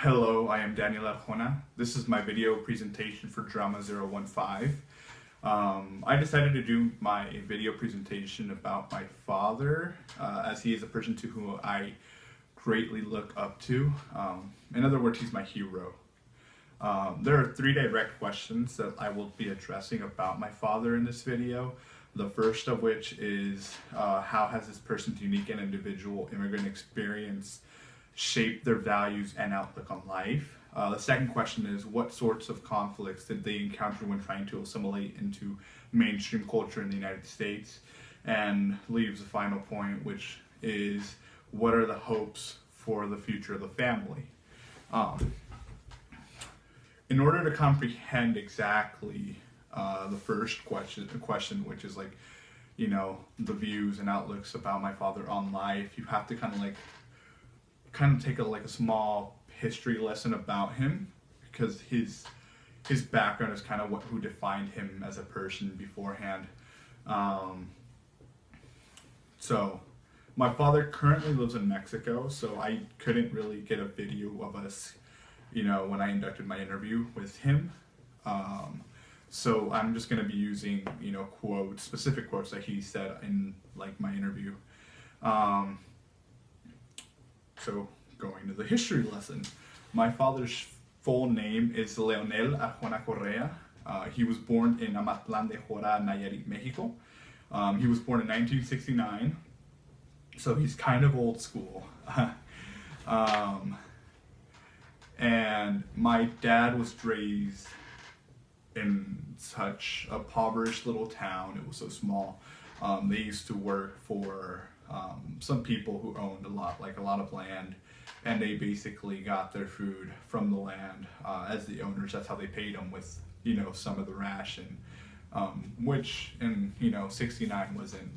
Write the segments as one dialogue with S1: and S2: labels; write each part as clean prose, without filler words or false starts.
S1: Hello, I am Daniel Arjona. This is my video presentation for Drama 015. I decided to do my video presentation about my father, as he is a person to whom I greatly look up to. In other words, he's my hero. There are 3 direct questions that I will be addressing about my father in this video. The first of which is, how has this person's unique and individual immigrant experience shape their values and outlook on life? The second question is, what sorts of conflicts did they encounter when trying to assimilate into mainstream culture in the United States? And leaves the final point, which is, what are the hopes for the future of the family? In order to comprehend exactly the first question, which is like, the views and outlooks about my father on life, you have to kind of take a small history lesson about him, because his background is kind of who defined him as a person beforehand. So my father currently lives in Mexico, so I couldn't really get a video of us, when I conducted my interview with him. So I'm just going to be using, specific quotes that he said in my interview. So, going to the history lesson. My father's full name is Leonel Arjona Correa. He was born in Amatlán de Jora, Nayarit, Mexico. He was born in 1969, so he's kind of old school. And my dad was raised in such a impoverished little town. It was so small. They used to work for some people who owned a lot of land, and they basically got their food from the land as the owners. That's how they paid them, with some of the ration, which in 69 wasn't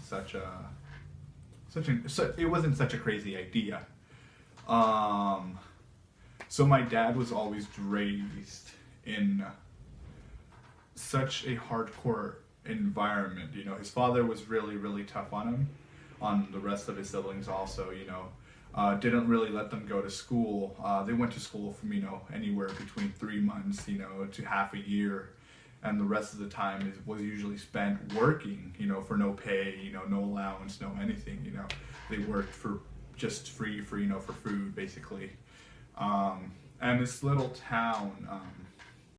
S1: it wasn't such a crazy idea. So my dad was always raised in such a hardcore environment. His father was really tough on him, on the rest of his siblings also. Didn't really let them go to school. They went to school from anywhere between 3 months to half a year, and the rest of the time was usually spent working for no pay, no allowance, no anything. They worked for just free for for food, basically. And this little town,